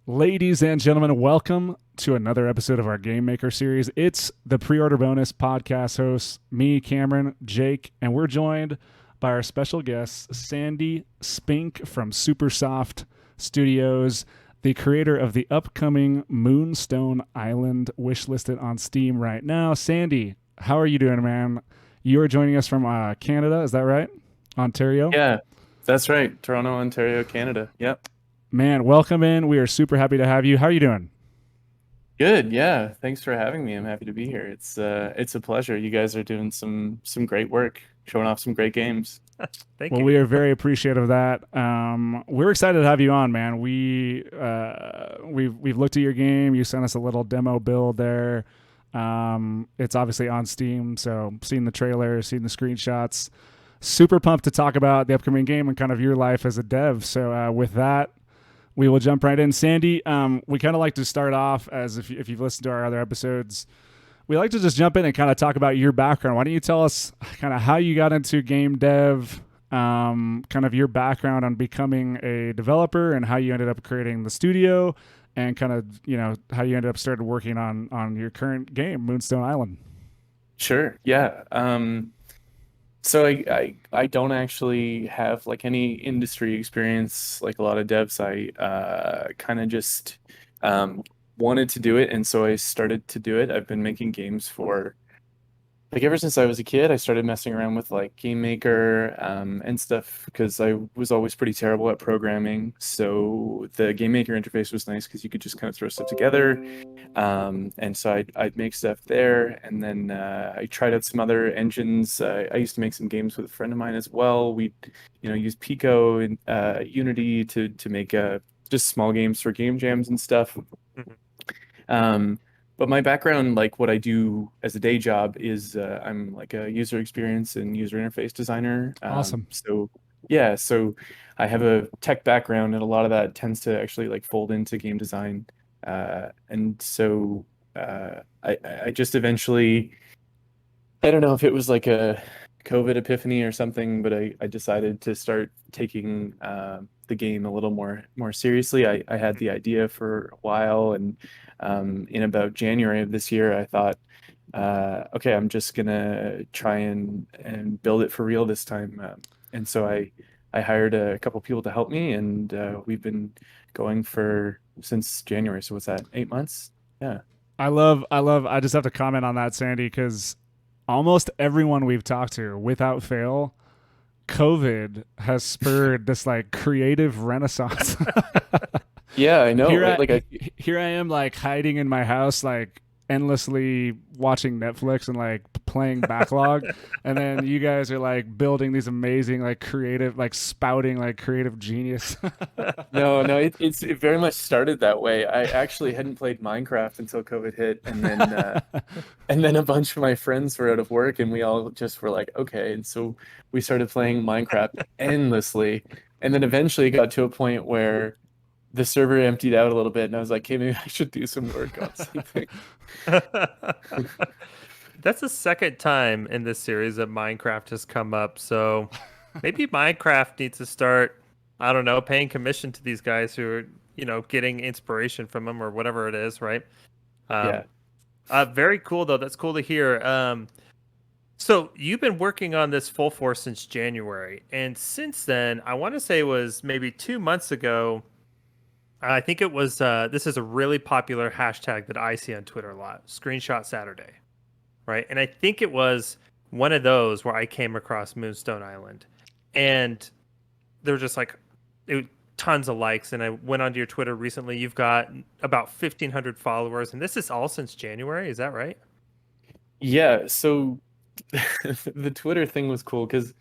Ladies and gentlemen, welcome to another episode of our Game Maker series. It's the pre-order bonus podcast hosts, me, Cameron, Jake, and we're joined by our special guest, Sandy Spink from Supersoft Studios, the creator of the upcoming Moonstone Island, wishlisted on Steam right now. Sandy, how are you doing, man? You are joining us from Canada, is that right? Ontario? Yeah, that's right. Toronto, Ontario, Canada. Yep. Man, welcome in. We are super happy to have you. How are you doing? Good. Yeah. Thanks for having me. I'm happy to be here. It's a pleasure. You guys are doing some great work, showing off some great games. Thank Well, you. we are very appreciative of that. We're excited to have you on, man. We've looked at your game. You sent us a little demo build there. It's obviously on Steam, so seen the trailer, seen the screenshots. Super pumped to talk about the upcoming game and kind of your life as a dev. So with that, we will jump right in. Sandy, we kind of like to start off as if you've listened to our other episodes, we like to just jump in and kind of talk about your background. Why don't you tell us kind of how you got into game dev, kind of your background on becoming a developer and how you ended up creating the studio and kind of, how you ended up started working on your current game, Moonstone Island. Sure. Yeah. So I don't actually have like any industry experience like a lot of devs. I kind of just um, wanted to do it, and so I started to do it. I've been making games for like ever since I was a kid. I started messing around with like Game Maker and stuff because I was always pretty terrible at programming. So the Game Maker interface was nice because you could just kind of throw stuff together. And so I'd make stuff there, and then I tried out some other engines. I used to make some games with a friend of mine as well. We, use Pico and Unity to make just small games for game jams and stuff. Mhm. Um, but my background, like what I do as a day job, is I'm like a user experience and user interface designer. Awesome. So yeah, so I have a tech background, and a lot of that tends to actually like fold into game design. And so I just eventually, I don't know if it was like a COVID epiphany or something, but I decided to start taking the game a little more seriously. I had the idea for a while, and in about January of this year, I thought, okay, I'm just gonna try and build it for real this time. And so I hired a couple people to help me, and we've been going for since January. So what's that? 8 months? Yeah. I just have to comment on that, Sandy, because almost everyone we've talked to, without fail, COVID has spurred this like creative renaissance. Yeah, I know, here right? I Like I here I am like hiding in my house, like endlessly watching Netflix and like playing backlog, and then you guys are like building these amazing like creative like spouting like creative genius. No, no, it very much started that way. I actually hadn't played Minecraft until COVID hit, and then a bunch of my friends were out of work, and we all just were like, okay. And so we started playing Minecraft endlessly, and then eventually it got to a point where the server emptied out a little bit, and I was like, hey, maybe I should do some work on something. That's the second time in this series that Minecraft has come up. So maybe Minecraft needs to start, I don't know, paying commission to these guys who are, getting inspiration from them or whatever it is, right? Yeah. Um, very cool though. That's cool to hear. So you've been working on this full force since January, and since then, I want to say it was maybe 2 months ago. I think it was. This is a really popular hashtag that I see on Twitter a lot. Screenshot Saturday, right? And I think it was one of those where I came across Moonstone Island, and there were just like tons of likes. And I went onto your Twitter recently. You've got about 1,500 followers, and this is all since January. Is that right? Yeah, so the Twitter thing was cool because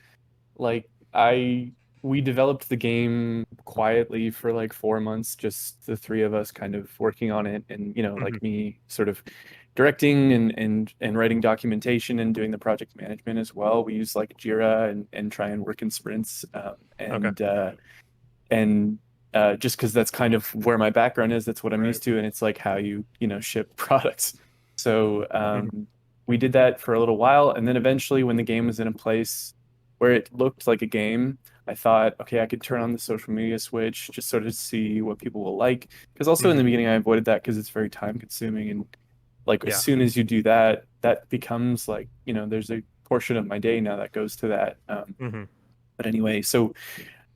like I we developed the game quietly for like 4 months, just the three of us kind of working on it, and Hmm. like me sort of directing and writing documentation and doing the project management as well. We use like Jira and try and work in sprints, Okay. and just because that's kind of where my background is, that's what I'm Right. used to, and it's like how ship products. So Mhm. we did that for a little while, and then eventually, when the game was in a place where it looked like a game, I thought, okay, I could turn on the social media switch, just sort of see what people will like. Because also in the beginning, I avoided that because it's very time consuming. And like as Yeah. soon as you do that, that becomes like, there's a portion of my day now that goes to that. Hmm. But anyway, so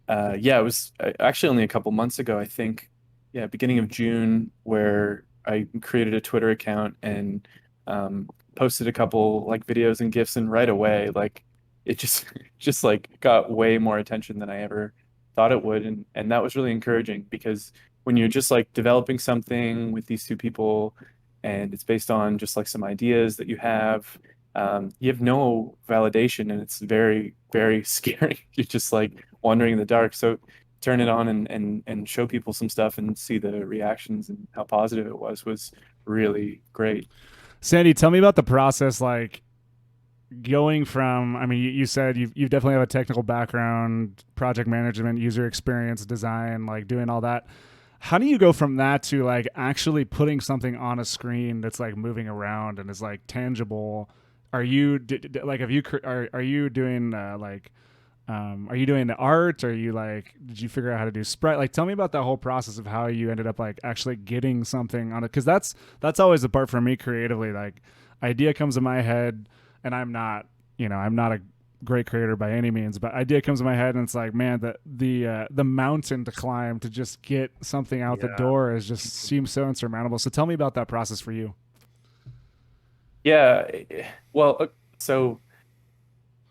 yeah, it was actually only a couple months ago, I think. Yeah, beginning of June, where I created a Twitter account and posted a couple like videos and GIFs, and right away, like it just just like got way more attention than I ever thought it would, and that was really encouraging because when you're just like developing something with these two people, and it's based on just like some ideas that you have no validation, and it's very, very scary. You're just like wandering in the dark. So turn it on and show people some stuff and see the reactions and how positive it was really great. Sandy, tell me about the process, like going from, I mean, you said you've definitely have a technical background, project management, user experience, design, like doing all that. How do you go from that to like actually putting something on a screen that's like moving around and is like tangible? Are you like have you are you doing are you doing the art? Are you like, did you figure out how to do sprite? Like, tell me about that whole process of how you ended up like actually getting something on it. Cause that's always the part for me creatively. Like idea comes in my head and I'm not a great creator by any means, but idea comes in my head and it's like, man, the mountain to climb to just get something out the Yeah. door is just seems so insurmountable. So tell me about that process for you. Yeah, well, so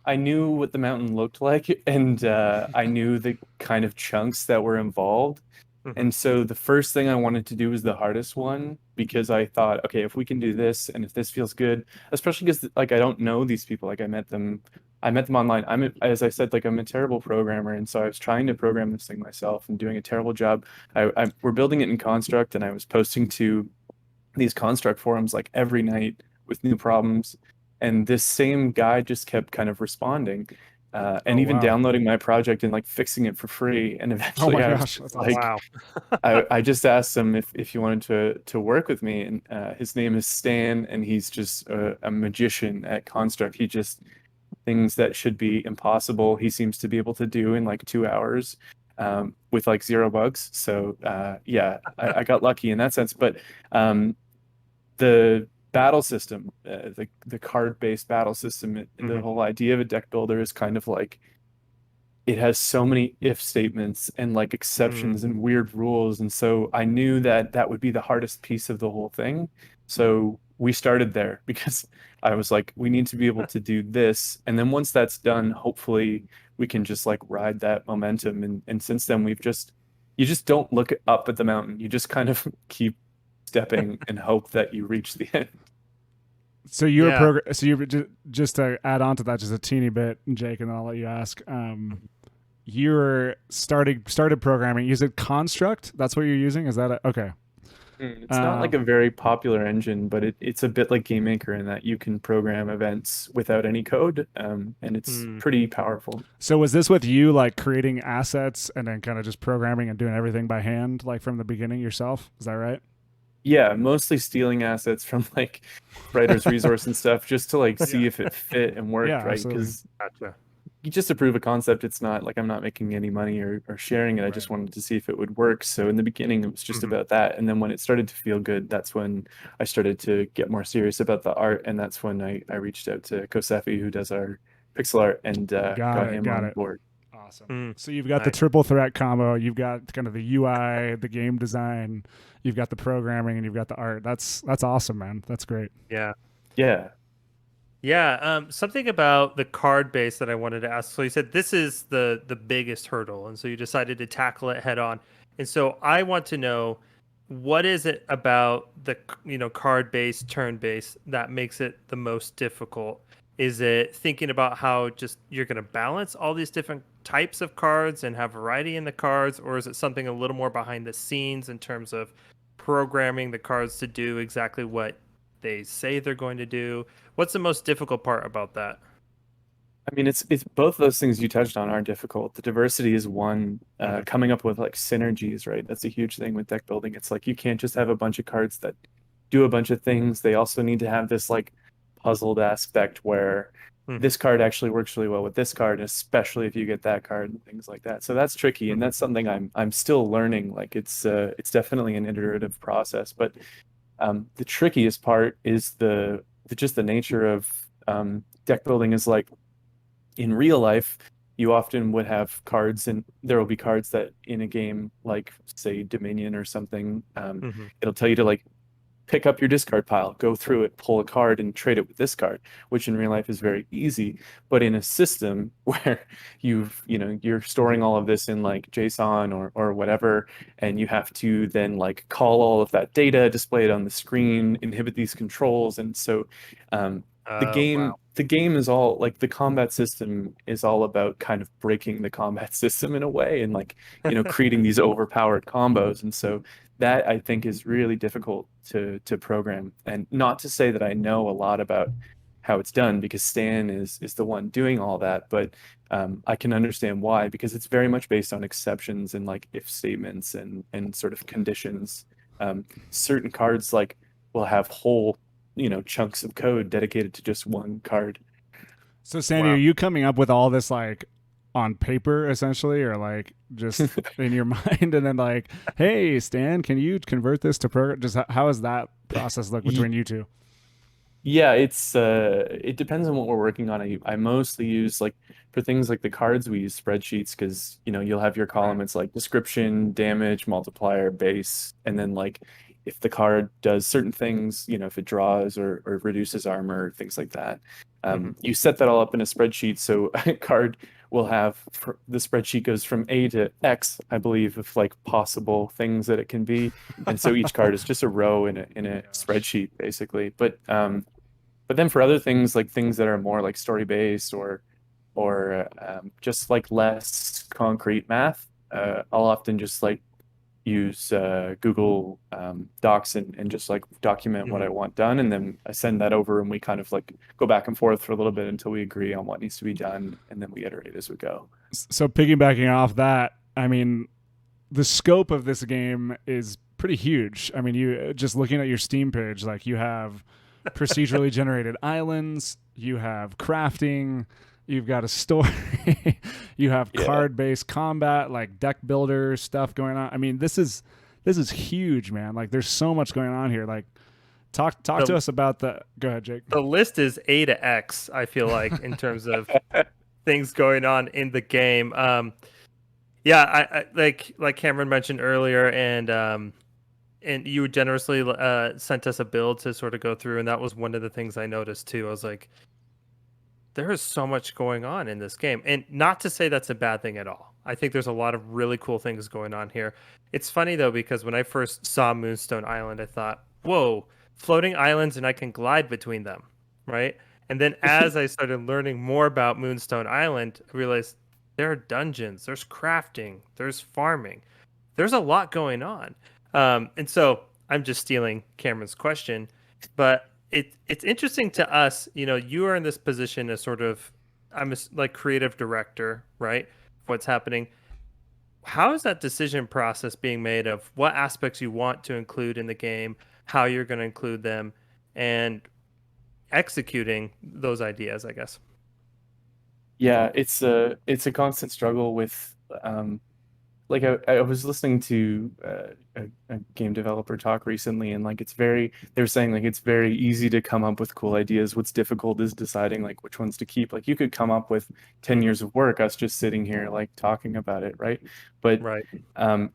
I knew what the mountain looked like, and I knew the kind of chunks that were involved. Hmm. And so the first thing I wanted to do was the hardest one because I thought, okay, if we can do this and if this feels good, especially because like I don't know these people, like I met them online. As I said, like I'm a terrible programmer, and so I was trying to program this thing myself and doing a terrible job. We're building it in Construct, and I was posting to these Construct forums like every night with new problems. And this same guy just kept kind of responding, Oh and even wow. downloading my project and like fixing it for free. And Oh eventually my I was gosh. That's just awesome. like, Wow. I just asked him if he wanted to work with me. And his name is Stan, and he's just a magician at Construct. He just things that should be impossible, he seems to be able to do in like 2 hours with like zero bugs. So yeah, I got lucky in that sense. But the battle system, the card-based battle system, the Hmm. whole idea of a deck builder is kind of like it has so many if statements and like exceptions and weird rules. And so I knew that that would be the hardest piece of the whole thing. So we started there because I was like, we need to be able to do this. And then once that's done, hopefully we can just like ride that momentum. And since then, you just don't look up at the mountain. You just kind of keep stepping and hope that you reach the end. So you're Yeah. so you just to add on to that just a teeny bit, Jake, and then I'll let you ask. You're started programming. You said Construct. That's what you're using. Is that okay? It's not like Um, a very popular engine, but it's a bit like GameMaker in that you can program events without any code, and it's Mm. pretty powerful. so was this with you like creating assets and then kind of just programming and doing everything by hand, like from the beginning yourself? Is that right? Yeah, mostly stealing assets from like writer's resource and stuff just to like see Yeah. if it fit and worked, Yeah, right? absolutely. Because Gotcha. you just approve a concept. It's not like I'm not making any money or sharing it. I Right. just wanted to see if it would work. So in the beginning, it was just Hmm. about that. And then when it started to feel good, that's when I started to get more serious about the art. And that's when I reached out to Kosefi, who does our pixel art, and Got got it. him Got on it. board. Awesome. Mm. So you've got the Nice. triple threat combo. You've got kind of the UI, the game design. You've got the programming, and you've got the art. That's awesome, man. That's great. Yeah. Yeah. Yeah, something about the card base that I wanted to ask. So you said this is the biggest hurdle, and so you decided to tackle it head on. And so I want to know what is it about the card base, turn base that makes it the most difficult? Is it thinking about how just you're going to balance all these different types of cards and have variety in the cards, or is it something a little more behind the scenes in terms of programming the cards to do exactly what they say they're going to do? What's the most difficult part about that? I mean, it's both those things you touched on are difficult. The diversity is one. Mhm. Coming up with like synergies, right? That's a huge thing with deck building. It's like you can't just have a bunch of cards that do a bunch of things. They also need to have this like puzzled aspect where Hmm. this card actually works really well with this card, especially if you get that card and things like that. So that's tricky, and that's something I'm still learning. Like it's definitely an iterative process, but the trickiest part is just the nature of deck building is like in real life, you often would have cards, and there will be cards that in a game like say Dominion or something, Hmm. it'll tell you to like pick up your discard pile, go through it, pull a card, and trade it with this card, which in real life is very easy. But in a system where you're storing all of this in like JSON or whatever, and you have to then like call all of that data, display it on the screen, inhibit these controls, and so um, the Oh, game wow. the game is all like the combat system is all about kind of breaking the combat system in a way and like creating these overpowered combos, and so that I think is really difficult to program. And not to say that I know a lot about how it's done because Stan is the one doing all that, but I can understand why because it's very much based on exceptions and like if statements and sort of conditions. Certain cards like will have whole chunks of code dedicated to just one card. So Sandy, are Wow. you coming up with all this like on paper essentially, or like just in your mind, and then like, hey Stan, can you convert this to program? Just how does that process look between you two? Yeah, it depends on what we're working on. I mostly use like for things like the cards we use spreadsheets because you'll have your Right. column, it's like description, damage, multiplier, base, and then like if the card does certain things, if it draws or reduces armor, things like that. Hmm. You set that all up in a spreadsheet, so a card will have the spreadsheet goes from A to X, I believe, of like possible things that it can be, and so each card is just a row in a Gosh. spreadsheet basically. But then for other things like things that are more like story based or just like less concrete math, I'll often just like use Google Docs and just like document what Hmm. I want done, and then I send that over, and we kind of like go back and forth for a little bit until we agree on what needs to be done, and then we iterate as we go. So piggybacking off that, I mean, the scope of this game is pretty huge. I mean, you just looking at your Steam page, like you have procedurally generated islands, you have crafting, you've got a story, you have Yeah. card-based combat, like deck builder stuff going on. I mean, this is huge, man. Like there's so much going on here. Like talk to The us about the Go ahead, Jake. the list is A to X, I feel like, in terms of things going on in the game. Yeah, I like Cameron mentioned earlier, and you generously sent us a build to sort of go through, and that was one of the things I noticed too. I was like, there is so much going on in this game, and not to say that's a bad thing at all. I think there's a lot of really cool things going on here. It's funny though because when I first saw Moonstone Island, I thought, "Whoa, floating islands, and I can glide between them," right? And then as I started learning more about Moonstone Island, I realized there are dungeons, there's crafting, there's farming, there's a lot going on. And so I'm just stealing Cameron's question, but it's interesting to us. You are in this position as sort of like creative director, right? What's happening? How is that decision process being made of what aspects you want to include in the game, how you're going to include them, and executing those ideas? I guess. Yeah, it's a constant struggle with like I was listening to a game developer talk recently, and like they were saying like it's very easy to come up with cool ideas. What's difficult is deciding like which ones to keep. Like you could come up with 10 Hmm. years of work us just sitting here like talking about it, right? But Right.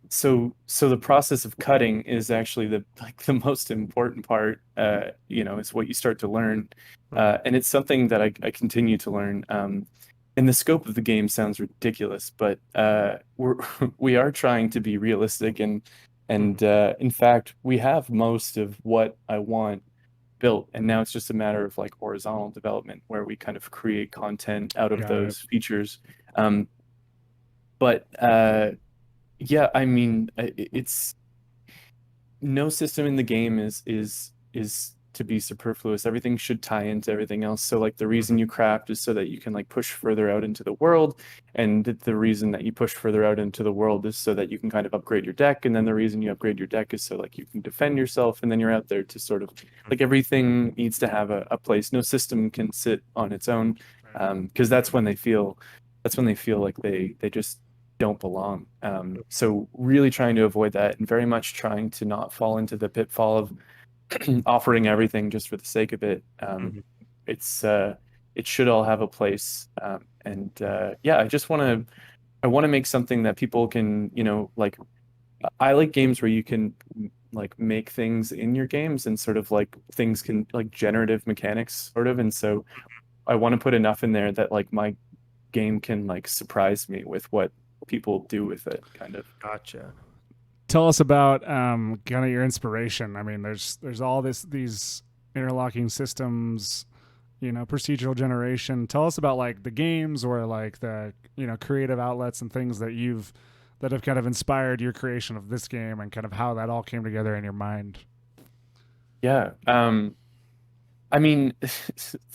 so the process of cutting is actually the most important part, is what you start to learn. Hmm. And it's something that I continue to learn. And the scope of the game sounds ridiculous, but we are trying to be realistic, and Hmm. in fact, we have most of what I want built, and now it's just a matter of like horizontal development where we kind of create content out of Got it. those features. Um, but yeah, I mean, it's no system in the game is to be superfluous. Everything should tie into everything else. So like the reason Hmm. you craft is so that you can like push further out into the world, and the reason that you push further out into the world is so that you can kind of upgrade your deck, and then the reason you upgrade your deck is so like you can defend yourself, and then you're out there to sort of like everything needs to have a place. No system can sit on its own. because that's when they feel like they just don't belong. So really trying to avoid that, and very much trying to not fall into the pitfall of offering everything just for the sake of it. Mhm. It's it should all have a place, and yeah, I want to make something that people can, like, I like games where you can like make things in your games, and sort of like things can, like, generative mechanics sort of. And so I want to put enough in there that like my game can like surprise me with what people do with it, kind of. Gotcha. Tell us about kind of your inspiration. I mean, there's all these interlocking systems, procedural generation. Tell us about like the games or like the creative outlets and things that have kind of inspired your creation of this game, and kind of how that all came together in your mind. Yeah. I mean,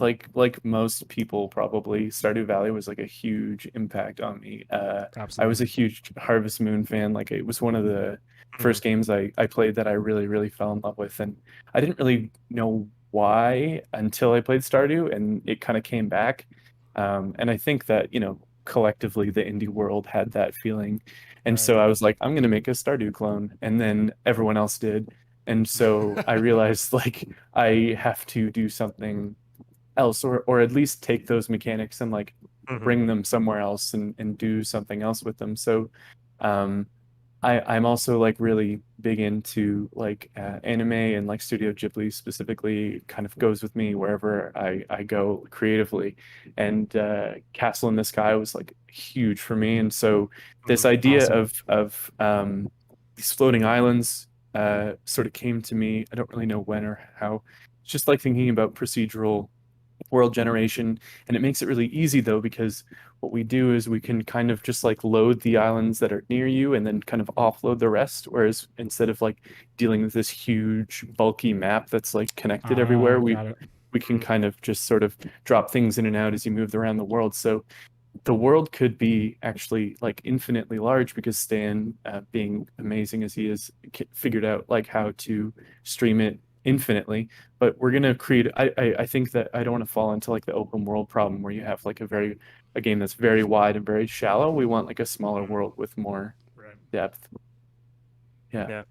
like most people probably, Stardew Valley was like a huge impact on me. I was Absolutely. a huge Harvest Moon fan. Like, it was one of the Mhm. first games I played that I really, really fell in love with. And I didn't really know why until I played Stardew, and it kind of came back. And I think that, collectively the indie world had that feeling. And Right. so I was like, I'm gonna make a Stardew clone. And then everyone else did. And so I realized, like, I have to do something else, or at least take those mechanics and like Mhm. bring them somewhere else, and do something else with them. So um I'm also like really big into like anime, and like Studio Ghibli specifically kind of goes with me wherever I go creatively. And Castle in the Sky was like huge for me. And so this Mhm. idea Awesome. of these floating islands sort of came to me. I don't really know when or how. It's just like thinking about procedural world generation. And it makes it really easy though, because what we do is we can kind of just like load the islands that are near you, and then kind of offload the rest. Whereas instead of like dealing with this huge bulky map that's like connected everywhere, Got it. we can Mhm. kind of just sort of drop things in and out as you move around the world. So the world could be actually like infinitely large, because Stan, being amazing as he is, figured out like how to stream it infinitely. But we're gonna create. I think that I don't want to fall into like the open world problem where you have like a game that's very wide and very shallow. We want like a smaller world with more Right. depth. Yeah. Yeah.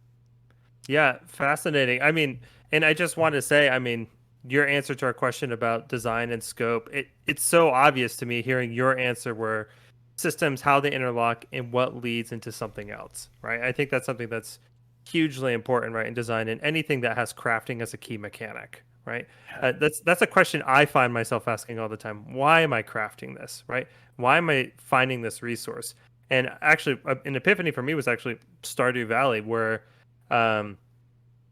Yeah, fascinating. I mean, and I just want to say, I mean, your answer to our question about design and scope, it's so obvious to me hearing your answer where systems, how they interlock and what leads into something else, right? I think that's something that's hugely important, right, in design and anything that has crafting as a key mechanic, right? That's a question I find myself asking all the time. Why am I crafting this, right? Why am I finding this resource? And actually, an epiphany for me was actually Stardew Valley, where um,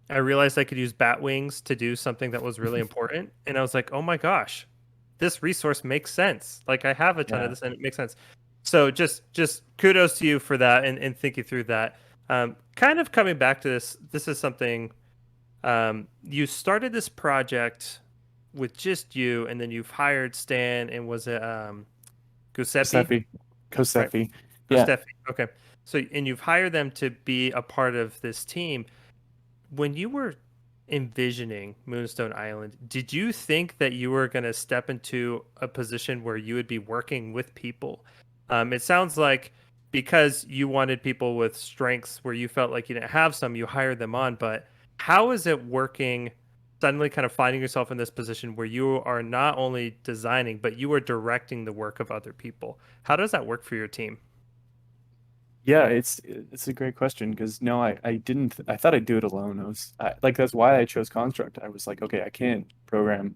I realized I could use bat wings to do something that was really important, and I was like, "Oh my gosh, this resource makes sense. Like I have a ton of Yeah. this, and it makes sense." So just kudos to you for that and thinking through that. Kind of coming back to this, this is something you started this project with just you, and then you've hired Stan and was it Giuseppe, Kosefi. right? Kosefi. Yeah. Giuseppe. Okay. So and you've hired them to be a part of this team when you were envisioning Moonstone Island, did you think that you were going to step into a position where you would be working with people? It sounds like because you wanted people with strengths where you felt like you didn't have some, you hired them on. But how is it working? Suddenly, kind of finding yourself in this position where you are not only designing, but you are directing the work of other people. How does that work for your team? Yeah, it's a great question, because no, I didn't. I thought I'd do it alone. Like, that's why I chose Construct. I was like, okay, I can't program,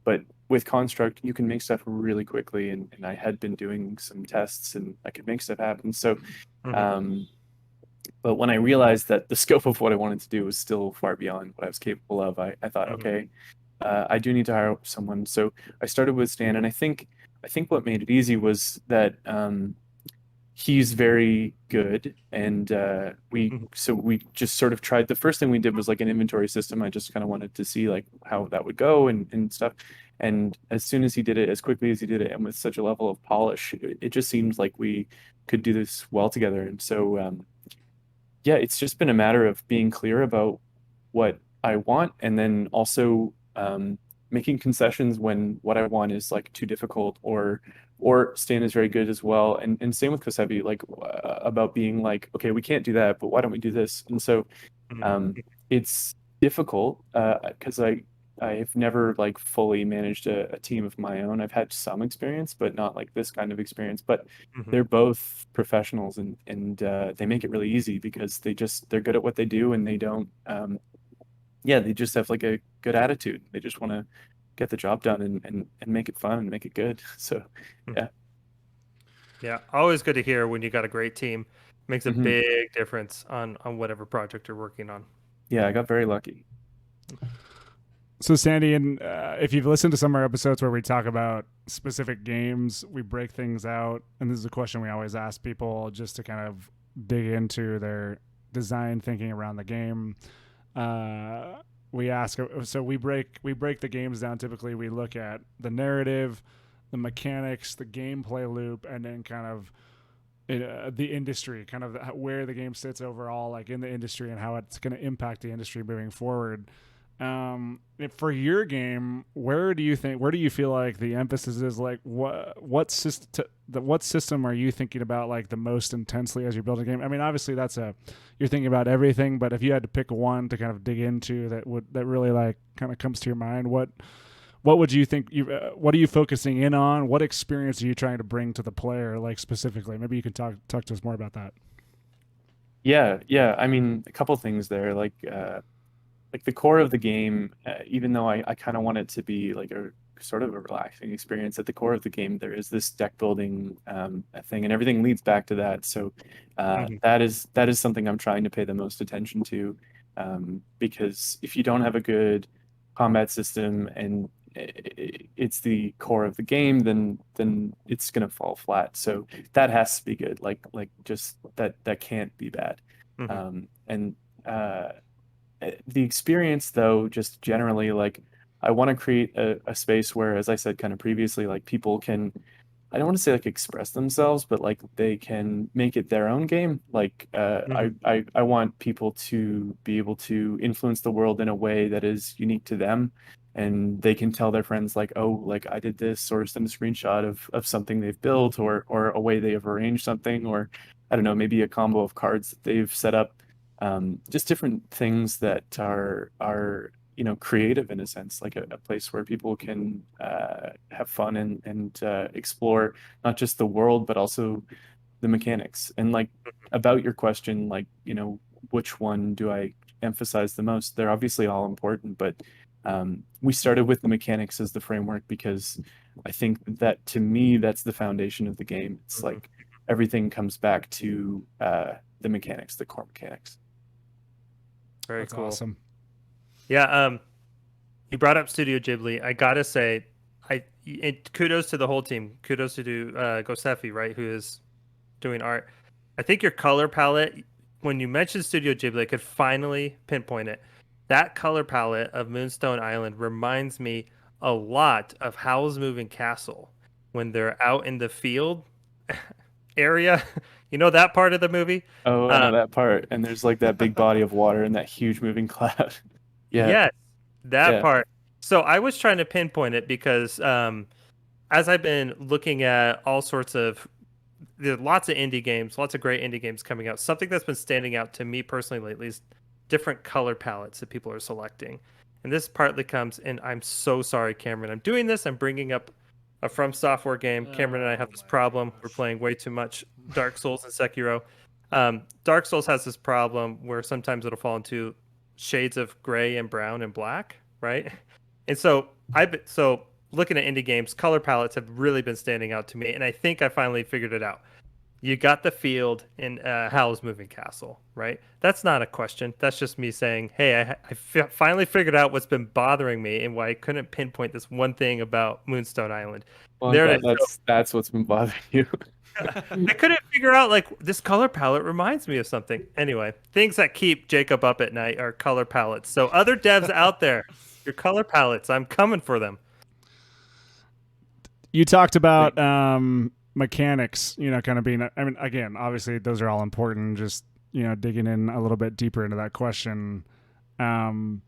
but with Construct you can make stuff really quickly, and I had been doing some tests, and I could make stuff happen. So, Hmm. um, but when I realized that the scope of what I wanted to do was still far beyond what I was capable of, I thought, Hmm. okay, I do need to hire someone. So I started with Stan, and I think what made it easy was that he's very good. And Hmm. we just sort of tried. The first thing we did was like an inventory system. I just kind of wanted to see like how that would go, and stuff. And as soon as he did it, as quickly as he did it, and with such a level of polish, it just seemed like we could do this well together. And so yeah, it's just been a matter of being clear about what I want, and then also making concessions when what I want is like too difficult, or Stan is very good as well, and same with Kosevi, like about being like, okay, we can't do that, but why don't we do this? And so Mhm. um, it's difficult because I've never like fully managed a team of my own. I've had some experience, but not like this kind of experience. But Mhm. they're both professionals, and they make it really easy because they're good at what they do, and they don't yeah, they just have like a good attitude. They just want to get the job done and make it fun and make it good. So Mhm. yeah. Yeah, always good to hear when you got a great team. Makes a Hmm. big difference on whatever project you're working on. Yeah, I got very lucky. So Sandy, and if you've listened to some of our episodes where we talk about specific games, we break things out, and this is a question we always ask people just to kind of dig into their design thinking around the game. We ask, so we break the games down. Typically, we look at the narrative, the mechanics, the gameplay loop, and then kind of the industry, kind of where the game sits overall, like in the industry, and how it's going to impact the industry moving forward. For your game, where do you feel like the emphasis is? Like, what system are you thinking about like the most intensely as you're building a game? I mean, obviously you're thinking about everything, but if you had to pick one to kind of dig into that really like kind of comes to your mind, what would you think what are you focusing in on? What experience are you trying to bring to the player, like specifically? Maybe you can talk to us more about that. Yeah, yeah. I mean, a couple things there. Like the core of the game, even though I kind of want it to be like a sort of a relaxing experience, at the core of the game, there is this deck building thing, and everything leads back to that. So Mhm. that is something I'm trying to pay the most attention to, because if you don't have a good combat system and it's the core of the game, then it's gonna fall flat. So that has to be good. Like just that can't be bad. Mhm. And uh, the experience though, just generally, like I want to create a space where, as I said kind of previously, like people can, I don't want to say like express themselves, but like they can make it their own game. Like Mhm. I want people to be able to influence the world in a way that is unique to them, and they can tell their friends like, oh, like I did this, or send a screenshot of something they've built, or a way they've arranged something, or I don't know, maybe a combo of cards that they've set up, just different things that are creative in a sense, like a place where people can have fun and explore not just the world but also the mechanics. And like about your question, like which one do I emphasize the most? They're obviously all important, but we started with the mechanics as the framework because I think that to me that's the foundation of the game. It's Mhm. like everything comes back to the mechanics, the core mechanics. Very That's cool. awesome. Yeah, you brought up Studio Ghibli. I gotta say, kudos to the whole team. Kudos to Gosefi, right, who is doing art. I think your color palette, when you mentioned Studio Ghibli, I could finally pinpoint it. That color palette of Moonstone Island reminds me a lot of Howl's Moving Castle when they're out in the field area. You know that part of the movie? Oh, I Uh, know that part. And there's like that big body of water and that huge moving cloud. Yeah, yes, that yeah. part. So I was trying to pinpoint it because as I've been looking at all sorts of there are lots of indie games, lots of great indie games coming out. Something that's been standing out to me personally lately is different color palettes that people are selecting. And this partly comes, and I'm so sorry, Cameron. I'm doing this. I'm bringing up a From Software game. Cameron and I have this problem. We're playing way too much Dark Souls and Sekiro. Dark Souls has this problem where sometimes it'll fall into shades of gray and brown and black, right? And so looking at indie games, color palettes have really been standing out to me, and I think I finally figured it out. You got the field in Howl's Moving Castle, right? That's not a question. That's just me saying, hey, finally figured out what's been bothering me and why I couldn't pinpoint this one thing about Moonstone Island. Well, I'm There glad it is. that's what's been bothering you. I couldn't figure out like this color palette reminds me of something. Anyway, things that keep Jacob up at night are color palettes. So other devs out there, your color palettes, I'm coming for them. You talked about Thanks. mechanics, kind of being, I mean, again, obviously those are all important. Just, digging in a little bit deeper into that question. Um,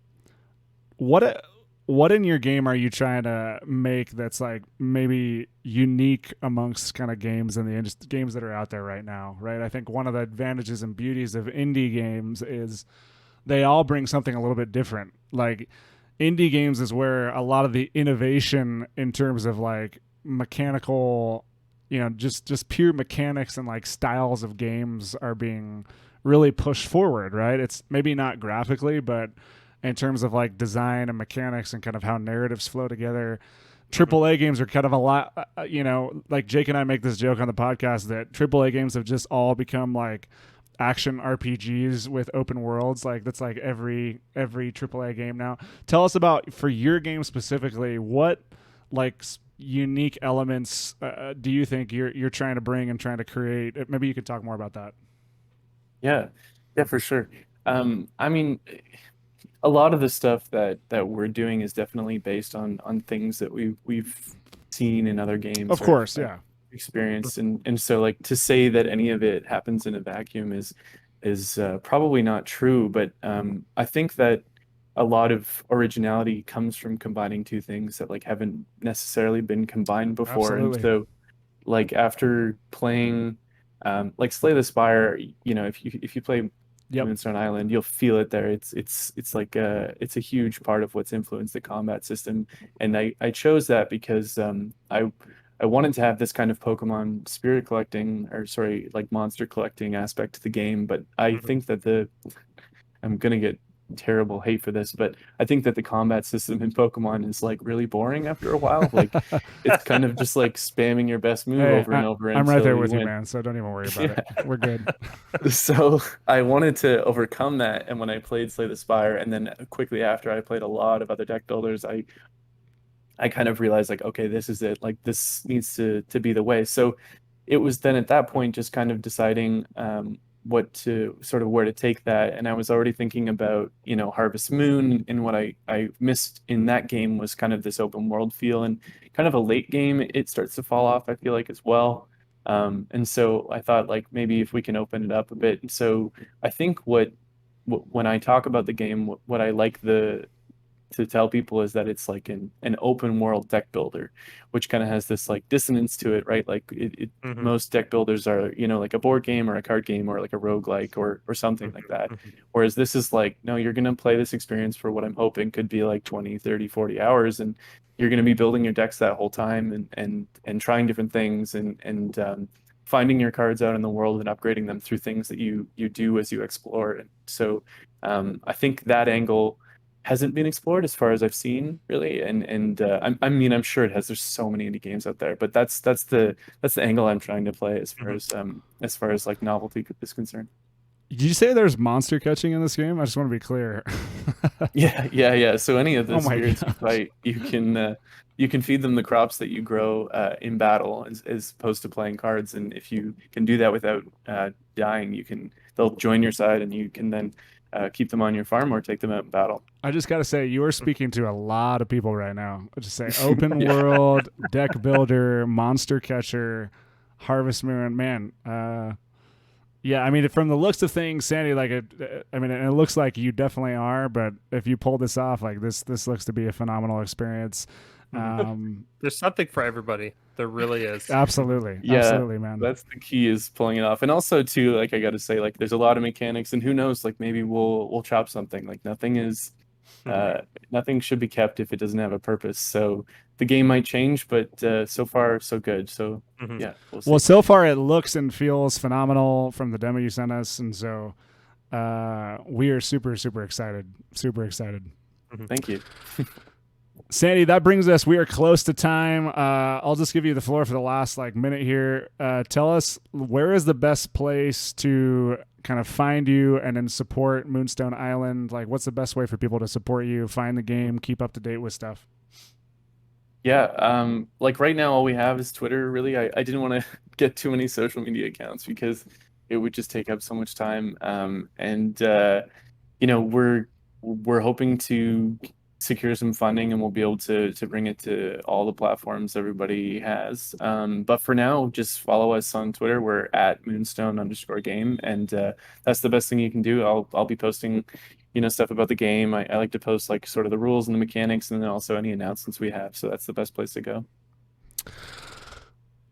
what what in your game are you trying to make that's like maybe unique amongst kind of games and the games that are out there right now, right? I think one of the advantages and beauties of indie games is they all bring something a little bit different. Like indie games is where a lot of the innovation in terms of like mechanical, just pure mechanics and like styles of games are being really pushed forward, right? It's maybe not graphically, but in terms of like design and mechanics and kind of how narratives flow together. AAA games are kind of a lot, like Jake and I make this joke on the podcast that AAA games have just all become like action RPGs with open worlds. Like that's like every AAA game now. Tell us about, for your game specifically, what like unique elements do you think you're trying to bring and trying to create? Maybe you could talk more about that. Yeah, yeah, for sure. I mean, a lot of the stuff that we're doing is definitely based on things that we've seen in other games Of or course, yeah. experienced, and so like to say that any of it happens in a vacuum is probably not true. But I think that a lot of originality comes from combining two things that like haven't necessarily been combined before. And Absolutely. so like after playing like Slay the Spire, if you play Yep. Moonstone Island, you'll feel it there. It's like it's a huge part of what's influenced the combat system, and I chose that because I wanted to have this kind of Pokemon spirit collecting, or sorry, like monster collecting aspect to the game. But I think that I'm gonna get terrible hate for this, but I think that the combat system in Pokemon is like really boring after a while. Like it's kind of just like spamming your best move Hey, over and over I'm right until there you with you, win. man. So don't even worry about Yeah. it. We're good. So I wanted to overcome that, and when I played Slay the Spire, and then quickly after I played a lot of other deck builders, I kind of realized like, okay, this is it. Like this needs to be the way. So it was then at that point just kind of deciding what to sort of where to take that. And I was already thinking about, Harvest Moon, and what I missed in that game was kind of this open world feel, and kind of a late game it starts to fall off, I feel like, as well. And so I thought like maybe if we can open it up a bit. And so I think when I talk about the game, what I like to tell people is that it's like an open world deck builder, which kind of has this like dissonance to it, right? Like most deck builders are, like a board game or a card game or like a roguelike or something like that. Whereas this is like, no, you're going to play this experience for what I'm hoping could be like 20, 30, 40 hours. And you're going to be building your decks that whole time, and trying different things, and finding your cards out in the world and upgrading them through things that you do as you explore. And so I think that angle hasn't been explored as far as I've seen, really. And I mean, I'm sure it has. There's so many indie games out there, but that's the angle I'm trying to play as far as like novelty is concerned. Did you say there's monster catching in this game? I just want to be clear. Yeah. So any of the Oh my spirits you gosh. fight, you can feed them the crops that you grow in battle, as opposed to playing cards. And if you can do that without dying, they'll join your side, and you can then keep them on your farm or take them out in battle. I just got to say, you are speaking to a lot of people right now. I just say open Yeah. world, deck builder, monster catcher, Harvest Moon. Man, yeah, I mean, from the looks of things, Sandy, like, I mean, it looks like you definitely are, but if you pull this off, like, this looks to be a phenomenal experience. There's something for everybody. There really is. Absolutely. Yeah, Absolutely, man. that's the key, is pulling it off. And also too, like I got to say, like there's a lot of mechanics, and who knows, like maybe we'll chop something. Like nothing should be kept if it doesn't have a purpose. So the game might change, but so far so good. So yeah, we'll see. Well, so far it looks and feels phenomenal from the demo you sent us, and so we are super, super excited. Super excited. Thank you. Sandy, that brings us, we are close to time. I'll just give you the floor for the last like minute here. Tell us, where is the best place to kind of find you and then support Moonstone Island? Like, what's the best way for people to support you, find the game, keep up to date with stuff? Yeah, like right now all we have is Twitter, really. I didn't want to get too many social media accounts because it would just take up so much time. And we're hoping to secure some funding, and we'll be able to bring it to all the platforms everybody has. But for now, just follow us on Twitter. We're at Moonstone_game, and that's the best thing you can do. I'll be posting stuff about the game. I like to post like sort of the rules and the mechanics, and then also any announcements we have. So that's the best place to go.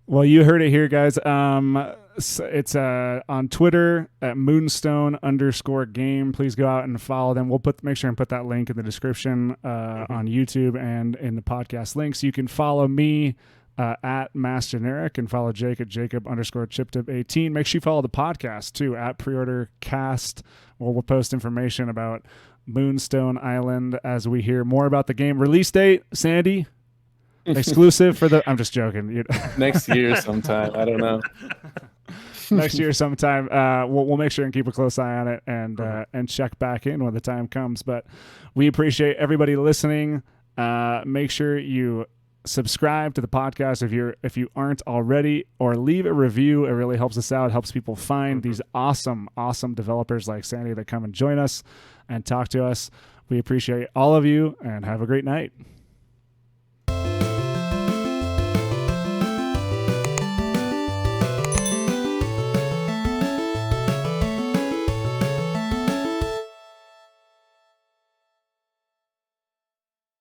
Well, you heard it here, guys. It's on Twitter at moonstone_game. Please go out and follow them. We'll make sure and put that link in the description on YouTube and in the podcast links. You can follow me at Mass Generic and follow Jake at Jacob_ChipTip18. Make sure you follow the podcast too at PreorderCast. We'll post information about Moonstone Island as we hear more about the game. Release date, Sandy? Exclusive for the... I'm just joking. Next year sometime. I don't know. Next year sometime. We'll make sure and keep a close eye on it and check back in when the time comes. But we appreciate everybody listening. Make sure you subscribe to the podcast if you aren't already, or leave a review. It really helps us out, helps people find these awesome developers like Sandy that come and join us and talk to us. We appreciate all of you, and have a great night.